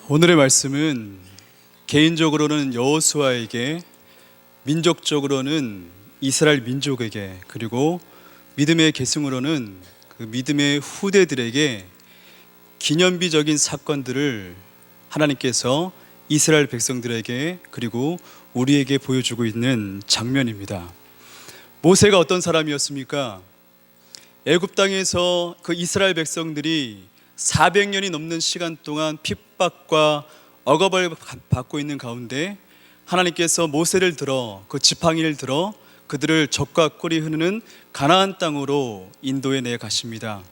오늘의 말씀은 개인적으로는 여호수아에게, 민족적으로는 이스라엘 민족에게, 그리고 믿음의 계승으로는 그 믿음의 후대들에게 기념비적인 사건들을 하나님께서 이스라엘 백성들에게 그리고 우리에게 보여주고 있는 장면입니다. 모세가 어떤 사람이었습니까? 애굽 땅에서 그 이스라엘 백성들이 400년이 넘는 시간 동안 핍박과 억압을 받고 있는 가운데 하나님께서 모세를 들어 그 지팡이를 들어 그들을 젖과 꿀이 흐르는 가나안 땅으로 인도해 내 가십니다.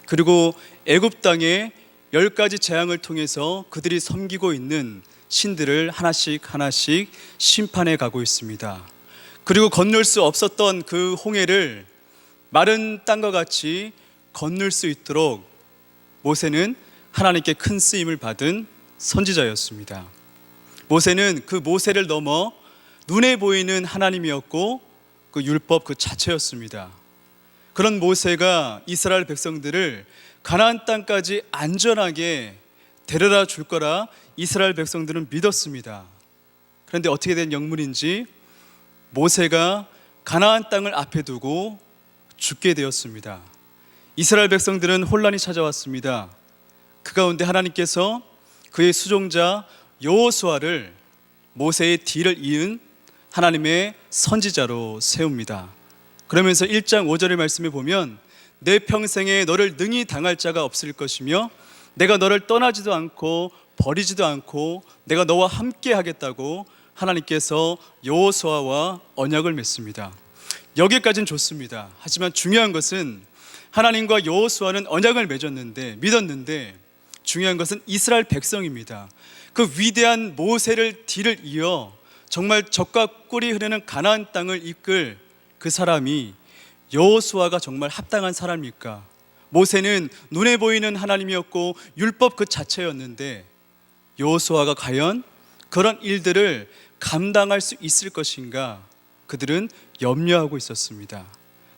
그리고 애굽 땅에 10가지 재앙을 통해서 그들이 섬기고 있는 신들을 하나씩 심판해 가고 있습니다. 그리고 건널 수 없었던 그 홍해를 마른 땅과 같이 건널 수 있도록 모세는 하나님께 큰 쓰임을 받은 선지자였습니다. 모세는 그 모세를 넘어 눈에 보이는 하나님이었고 그 율법 그 자체였습니다. 그런 모세가 이스라엘 백성들을 가나안 땅까지 안전하게 데려다 줄 거라 이스라엘 백성들은 믿었습니다. 그런데 어떻게 된 영문인지 모세가 가나안 땅을 앞에 두고 죽게 되었습니다. 이스라엘 백성들은 혼란이 찾아왔습니다. 그 가운데 하나님께서 그의 수종자 여호수아를 모세의 뒤를 이은 하나님의 선지자로 세웁니다. 그러면서 1장 5절의 말씀에 보면 내 평생에 너를 능히 당할 자가 없을 것이며 내가 너를 떠나지도 않고 버리지도 않고 내가 너와 함께 하겠다고 하나님께서 여호수아와 언약을 맺습니다. 여기까지는 좋습니다. 하지만 중요한 것은 하나님과 여호수아는 언약을 맺었는데 믿었는데 중요한 것은 이스라엘 백성입니다. 그 위대한 모세를 뒤를 이어 정말 젖과 꿀이 흐르는 가나안 땅을 이끌 그 사람이 여호수아가 정말 합당한 사람일까? 모세는 눈에 보이는 하나님이었고 율법 그 자체였는데 여호수아가 과연 그런 일들을 감당할 수 있을 것인가? 그들은 염려하고 있었습니다.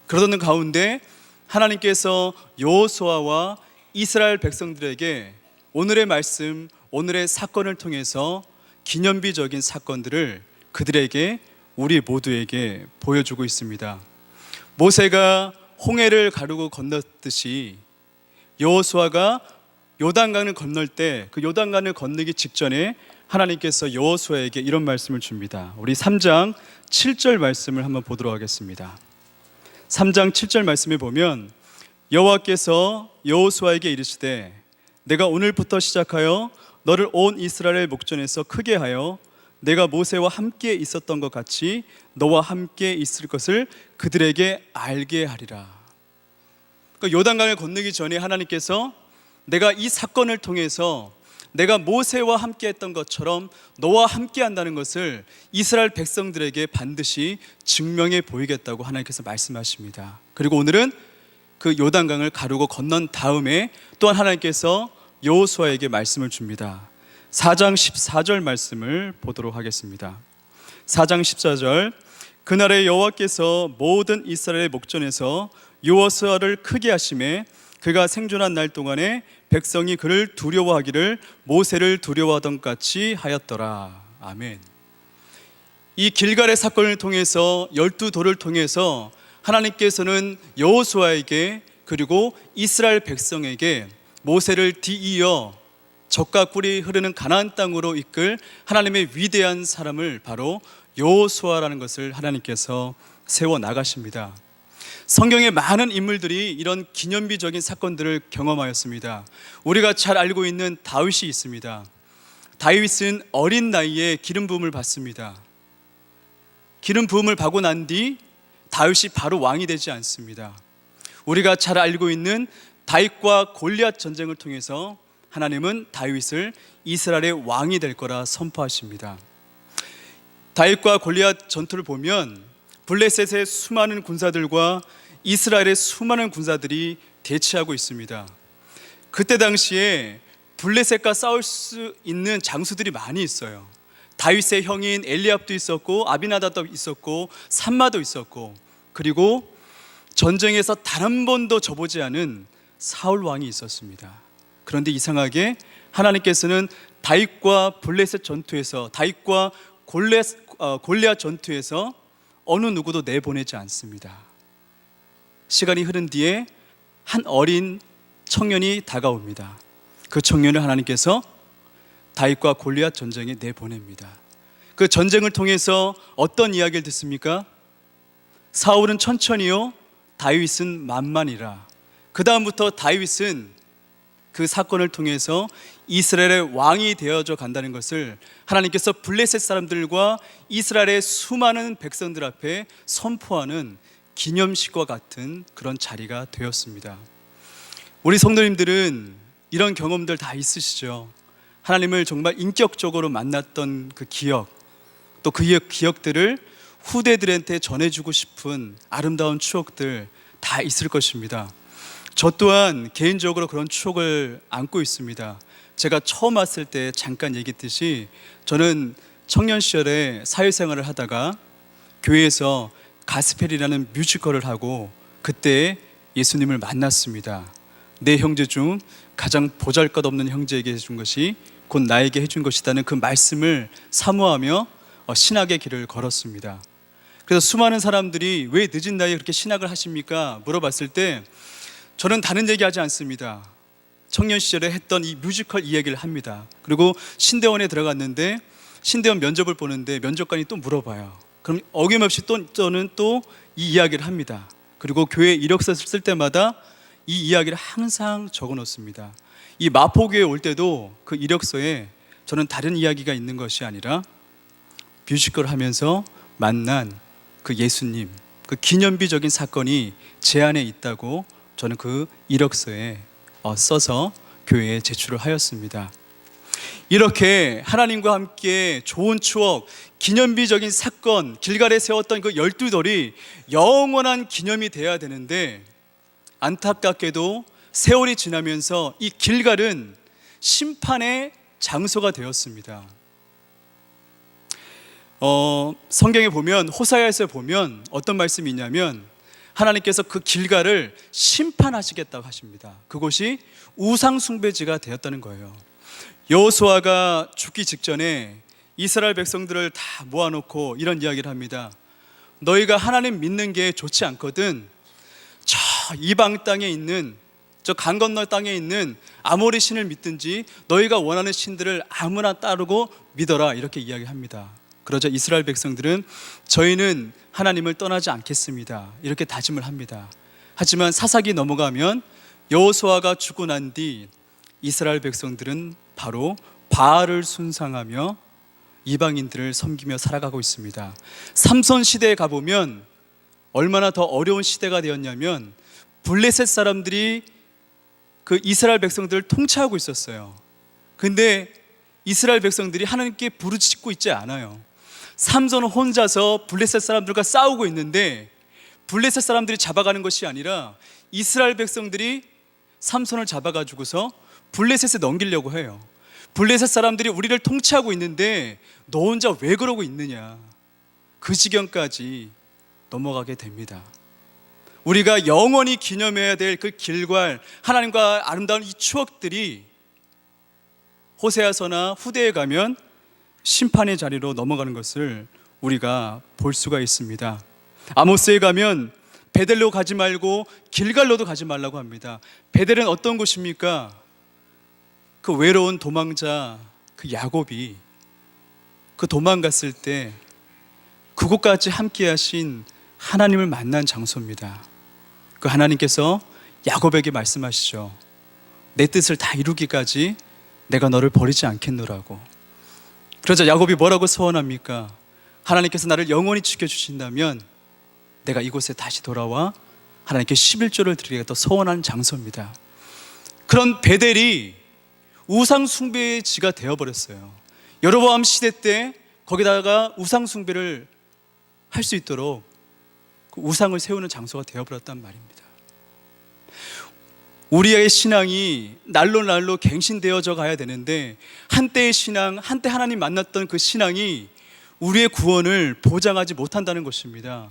그러던 가운데 하나님께서 여호수아와 이스라엘 백성들에게 오늘의 말씀, 오늘의 사건을 통해서 기념비적인 사건들을 그들에게, 우리 모두에게 보여주고 있습니다. 모세가 홍해를 가르고 건넜듯이 여호수아가 요단강을 건널 때 그 요단강을 건너기 직전에 하나님께서 여호수아에게 이런 말씀을 줍니다. 우리 3장 7절 말씀을 한번 보도록 하겠습니다. 3장 7절 말씀에 보면 여호와께서 여호수아에게 이르시되 내가 오늘부터 시작하여 너를 온 이스라엘 목전에서 크게 하여 내가 모세와 함께 있었던 것 같이 너와 함께 있을 것을 그들에게 알게 하리라. 그러니까 요단강을 건너기 전에 하나님께서 내가 이 사건을 통해서 내가 모세와 함께 했던 것처럼 너와 함께 한다는 것을 이스라엘 백성들에게 반드시 증명해 보이겠다고 하나님께서 말씀하십니다. 그리고 오늘은 그 요단강을 가르고 건넌 다음에 또한 하나님께서 여호수아에게 말씀을 줍니다. 4장 14절 말씀을 보도록 하겠습니다. 4장 14절 그날에 여호와께서 모든 이스라엘의 목전에서 여호수아를 크게 하심에 그가 생존한 날 동안에 백성이 그를 두려워하기를 모세를 두려워하던 같이 하였더라. 아멘. 이 길갈의 사건을 통해서 12돌을 통해서 하나님께서는 여호수아에게 그리고 이스라엘 백성에게 모세를 뒤이어 젖과 꿀이 흐르는 가나안 땅으로 이끌 하나님의 위대한 사람을 바로 여호수아라는 것을 하나님께서 세워 나가십니다. 성경의 많은 인물들이 이런 기념비적인 사건들을 경험하였습니다. 우리가 잘 알고 있는 다윗이 있습니다. 다윗은 어린 나이에 기름 부음을 받습니다. 기름 부음을 받고 난 뒤 다윗이 바로 왕이 되지 않습니다. 우리가 잘 알고 있는 다윗과 골리앗 전쟁을 통해서 하나님은 다윗을 이스라엘의 왕이 될 거라 선포하십니다. 다윗과 골리앗 전투를 보면 블레셋의 수많은 군사들과 이스라엘의 수많은 군사들이 대치하고 있습니다. 그때 당시에 블레셋과 싸울 수 있는 장수들이 많이 있어요. 다윗의 형인 엘리압도 있었고 아비나답도 있었고 삼마도 있었고 그리고 전쟁에서 단 한 번도 져보지 않은 사울 왕이 있었습니다. 그런데 이상하게 하나님께서는 다윗과 블레셋 전투에서, 다윗과 골리앗 전투에서 어느 누구도 내보내지 않습니다. 시간이 흐른 뒤에 한 어린 청년이 다가옵니다. 그 청년을 하나님께서 다윗과 골리앗 전쟁에 내보냅니다. 그 전쟁을 통해서 어떤 이야기를 듣습니까? 사울은 천천히요, 다윗은 만만이라. 그 다음부터 다윗은 그 사건을 통해서 이스라엘의 왕이 되어져 간다는 것을 하나님께서 블레셋 사람들과 이스라엘의 수많은 백성들 앞에 선포하는 기념식과 같은 그런 자리가 되었습니다. 우리 성도님들은 이런 경험들 다 있으시죠? 하나님을 정말 인격적으로 만났던 그 기억, 또 그 기억들을 후대들한테 전해주고 싶은 아름다운 추억들 다 있을 것입니다. 저 또한 개인적으로 그런 추억을 안고 있습니다. 제가 처음 왔을 때 잠깐 얘기했듯이 저는 청년 시절에 사회생활을 하다가 교회에서 가스펠이라는 뮤지컬을 하고 그때 예수님을 만났습니다. 내 형제 중 가장 보잘것없는 형제에게 해준 것이 곧 나에게 해준 것이라는 그 말씀을 사모하며 신학의 길을 걸었습니다. 그래서 수많은 사람들이 왜 늦은 나이에 그렇게 신학을 하십니까? 물어봤을 때 저는 다른 얘기하지 않습니다. 청년 시절에 했던 이 뮤지컬 이야기를 합니다. 그리고 신대원에 들어갔는데 신대원 면접을 보는데 면접관이 또 물어봐요. 그럼 어김없이 저는 또 이 이야기를 합니다. 그리고 교회 이력서 쓸 때마다 이 이야기를 항상 적어 놓습니다. 이 마포교회 올 때도 그 이력서에 저는 다른 이야기가 있는 것이 아니라 뮤지컬을 하면서 만난 그 예수님, 그 기념비적인 사건이 제 안에 있다고 저는 그 이력서에 써서 교회에 제출을 하였습니다. 이렇게 하나님과 함께 좋은 추억, 기념비적인 사건, 길갈에 세웠던 그 12돌이 영원한 기념이 되어야 되는데 안타깝게도 세월이 지나면서 이 길갈은 심판의 장소가 되었습니다. 성경에 보면, 호사야에서 보면 어떤 말씀이 있냐면 하나님께서 그 길갈을 심판하시겠다고 하십니다. 그곳이 우상숭배지가 되었다는 거예요. 여호수아가 죽기 직전에 이스라엘 백성들을 다 모아놓고 이런 이야기를 합니다. 너희가 하나님 믿는 게 좋지 않거든 저 이방 땅에 있는, 저 강 건너 땅에 있는 아모리 신을 믿든지 너희가 원하는 신들을 아무나 따르고 믿어라, 이렇게 이야기합니다. 그러자 이스라엘 백성들은 저희는 하나님을 떠나지 않겠습니다, 이렇게 다짐을 합니다. 하지만 사사기 넘어가면 여호수아가 죽고 난 뒤 이스라엘 백성들은 바로 바알을 숭상하며 이방인들을 섬기며 살아가고 있습니다. 삼손 시대에 가보면 얼마나 더 어려운 시대가 되었냐면 블레셋 사람들이 그 이스라엘 백성들을 통치하고 있었어요. 근데 이스라엘 백성들이 하나님께 부르짖고 있지 않아요. 삼손은 혼자서 블레셋 사람들과 싸우고 있는데 블레셋 사람들이 잡아가는 것이 아니라 이스라엘 백성들이 삼손을 잡아가지고서 블레셋에 넘기려고 해요. 블레셋 사람들이 우리를 통치하고 있는데 너 혼자 왜 그러고 있느냐, 그 지경까지 넘어가게 됩니다. 우리가 영원히 기념해야 될 그 길갈, 하나님과 아름다운 이 추억들이 호세아서나 후대에 가면 심판의 자리로 넘어가는 것을 우리가 볼 수가 있습니다. 아모스에 가면 베델로 가지 말고 길갈로도 가지 말라고 합니다. 베델은 어떤 곳입니까? 그 외로운 도망자 그 야곱이 그 도망갔을 때 그곳까지 함께 하신 하나님을 만난 장소입니다. 그 하나님께서 야곱에게 말씀하시죠. 내 뜻을 다 이루기까지 내가 너를 버리지 않겠노라고. 그러자 야곱이 뭐라고 소원합니까? 하나님께서 나를 영원히 지켜주신다면 내가 이곳에 다시 돌아와 하나님께 11조를 드리겠다 소원한 장소입니다. 그런 베델이 우상숭배의 지가 되어버렸어요. 여로보암 시대 때 거기다가 우상숭배를 할 수 있도록 그 우상을 세우는 장소가 되어버렸단 말입니다. 우리의 신앙이 날로 날로 갱신되어져 가야 되는데 한때의 신앙, 한때 하나님 만났던 그 신앙이 우리의 구원을 보장하지 못한다는 것입니다.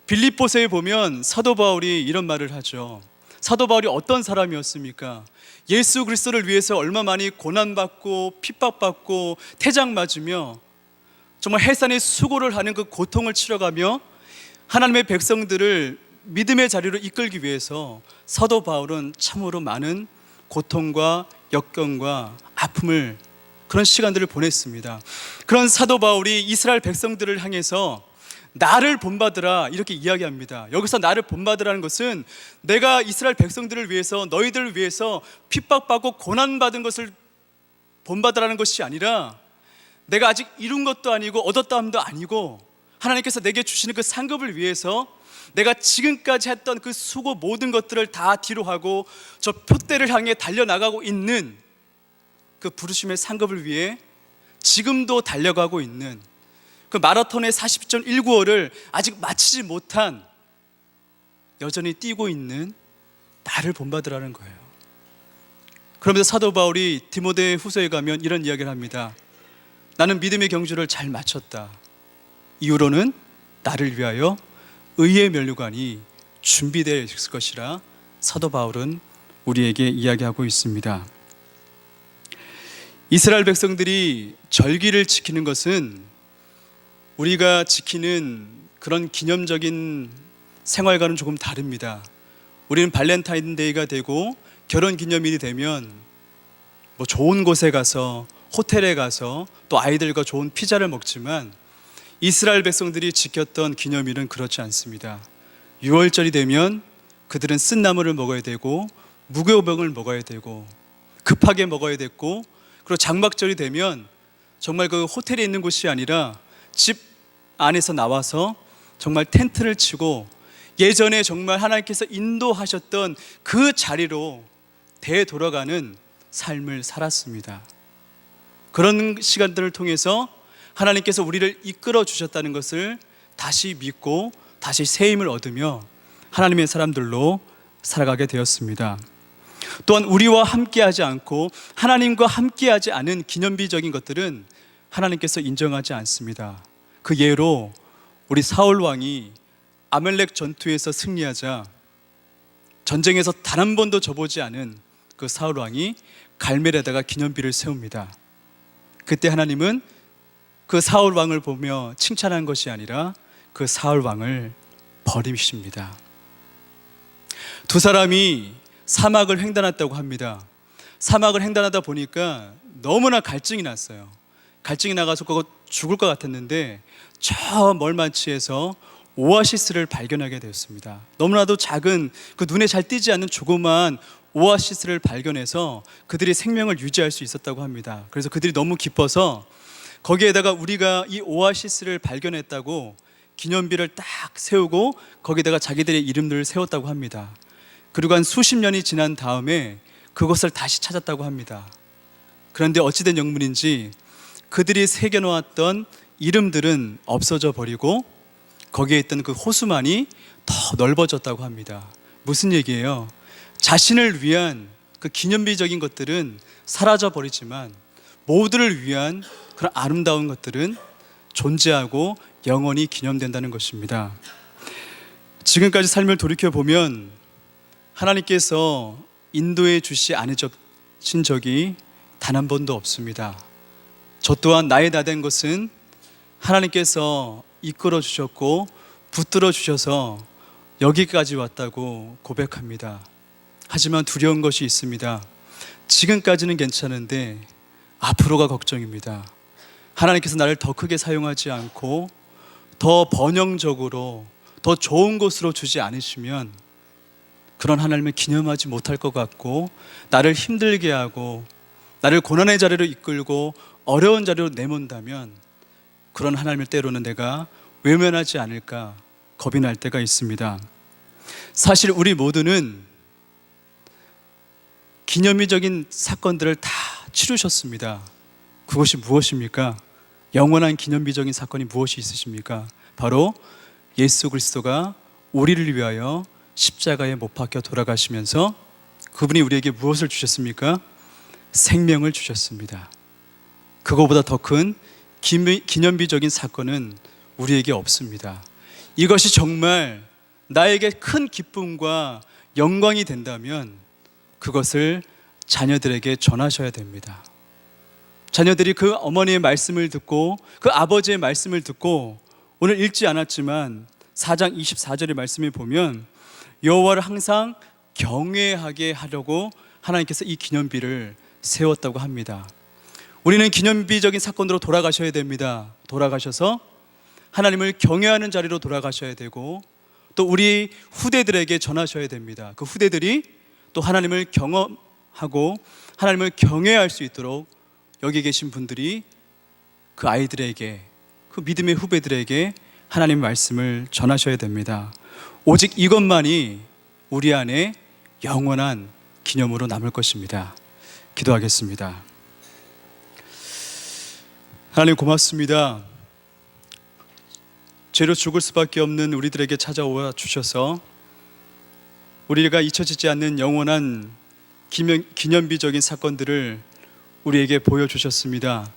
빌립보서에 보면 사도 바울이 이런 말을 하죠. 사도 바울이 어떤 사람이었습니까? 예수 그리스도를 위해서 얼마 많이 고난받고 핍박받고 태장 맞으며 정말 해산의 수고를 하는 그 고통을 치러가며 하나님의 백성들을 믿음의 자리로 이끌기 위해서 사도 바울은 참으로 많은 고통과 역경과 아픔을, 그런 시간들을 보냈습니다. 그런 사도 바울이 이스라엘 백성들을 향해서 나를 본받으라 이렇게 이야기합니다. 여기서 나를 본받으라는 것은 내가 이스라엘 백성들을 위해서, 너희들을 위해서 핍박받고 고난받은 것을 본받으라는 것이 아니라, 내가 아직 이룬 것도 아니고 얻었다함도 아니고 하나님께서 내게 주시는 그 상급을 위해서 내가 지금까지 했던 그 수고 모든 것들을 다 뒤로 하고 저 표대를 향해 달려나가고 있는 그 부르심의 상급을 위해 지금도 달려가고 있는 그 마라톤의 42.195를 아직 마치지 못한, 여전히 뛰고 있는 나를 본받으라는 거예요. 그러면서 사도 바울이 디모데 후서에 가면 이런 이야기를 합니다. 나는 믿음의 경주를 잘 마쳤다. 이후로는 나를 위하여 의의 면류관이 준비되어 있을 것이라 사도 바울은 우리에게 이야기하고 있습니다. 이스라엘 백성들이 절기를 지키는 것은 우리가 지키는 그런 기념적인 생활과는 조금 다릅니다. 우리는 발렌타인데이가 되고 결혼 기념일이 되면 뭐 좋은 곳에 가서, 호텔에 가서 또 아이들과 좋은 피자를 먹지만 이스라엘 백성들이 지켰던 기념일은 그렇지 않습니다. 6월절이 되면 그들은 쓴나물을 먹어야 되고 무교병을 먹어야 되고 급하게 먹어야 됐고, 그리고 장막절이 되면 정말 그 호텔에 있는 곳이 아니라 집 안에서 나와서 정말 텐트를 치고 예전에 정말 하나님께서 인도하셨던 그 자리로 되돌아가는 삶을 살았습니다. 그런 시간들을 통해서 하나님께서 우리를 이끌어 주셨다는 것을 다시 믿고 다시 새 힘을 얻으며 하나님의 사람들로 살아가게 되었습니다. 또한 우리와 함께하지 않고 하나님과 함께하지 않은 기념비적인 것들은 하나님께서 인정하지 않습니다. 그 예로 우리 사울 왕이 아멜렉 전투에서 승리하자 전쟁에서 단 한 번도 져보지 않은 그 사울 왕이 갈멜에다가 기념비를 세웁니다. 그때 하나님은 그 사울 왕을 보며 칭찬한 것이 아니라 그 사울 왕을 버리십니다. 두 사람이 사막을 횡단했다고 합니다. 사막을 횡단하다 보니까 너무나 갈증이 났어요. 갈증이 나가서 그거 죽을 것 같았는데 저 멀만치에서 오아시스를 발견하게 되었습니다. 너무나도 작은, 그 눈에 잘 띄지 않는 조그만 오아시스를 발견해서 그들이 생명을 유지할 수 있었다고 합니다. 그래서 그들이 너무 기뻐서 거기에다가 우리가 이 오아시스를 발견했다고 기념비를 딱 세우고 거기다가 자기들의 이름들을 세웠다고 합니다. 그리고 한 수십 년이 지난 다음에 그것을 다시 찾았다고 합니다. 그런데 어찌된 영문인지 그들이 새겨놓았던 이름들은 없어져 버리고 거기에 있던 그 호수만이 더 넓어졌다고 합니다. 무슨 얘기예요? 자신을 위한 그 기념비적인 것들은 사라져 버리지만 모두를 위한 그런 아름다운 것들은 존재하고 영원히 기념된다는 것입니다. 지금까지 삶을 돌이켜보면 하나님께서 인도해 주시 않으신 적이 단 한 번도 없습니다. 저 또한 나의 다 된 것은 하나님께서 이끌어 주셨고 붙들어 주셔서 여기까지 왔다고 고백합니다. 하지만 두려운 것이 있습니다. 지금까지는 괜찮은데 앞으로가 걱정입니다. 하나님께서 나를 더 크게 사용하지 않고 더 번영적으로 더 좋은 곳으로 주지 않으시면 그런 하나님을 기념하지 못할 것 같고 나를 힘들게 하고 나를 고난의 자리로 이끌고 어려운 자리로 내몬다면 그런 하나님을 때로는 내가 외면하지 않을까 겁이 날 때가 있습니다. 사실 우리 모두는 기념비적인 사건들을 다 치르셨습니다. 그것이 무엇입니까? 영원한 기념비적인 사건이 무엇이 있으십니까? 바로 예수 그리스도가 우리를 위하여 십자가에 못 박혀 돌아가시면서 그분이 우리에게 무엇을 주셨습니까? 생명을 주셨습니다. 그거보다 더 큰 기념비적인 사건은 우리에게 없습니다. 이것이 정말 나에게 큰 기쁨과 영광이 된다면 그것을 자녀들에게 전하셔야 됩니다. 자녀들이 그 어머니의 말씀을 듣고 그 아버지의 말씀을 듣고 오늘 읽지 않았지만 4장 24절의 말씀에 보면 여호와를 항상 경외하게 하려고 하나님께서 이 기념비를 세웠다고 합니다. 우리는 기념비적인 사건으로 돌아가셔야 됩니다. 돌아가셔서 하나님을 경외하는 자리로 돌아가셔야 되고 또 우리 후대들에게 전하셔야 됩니다. 그 후대들이 또 하나님을 경험하고 하나님을 경외할 수 있도록 여기 계신 분들이 그 아이들에게, 그 믿음의 후배들에게 하나님의 말씀을 전하셔야 됩니다. 오직 이것만이 우리 안에 영원한 기념으로 남을 것입니다. 기도하겠습니다. 하나님 고맙습니다. 죄로 죽을 수밖에 없는 우리들에게 찾아와 주셔서 우리가 잊혀지지 않는 영원한 기념비적인 사건들을 우리에게 보여주셨습니다.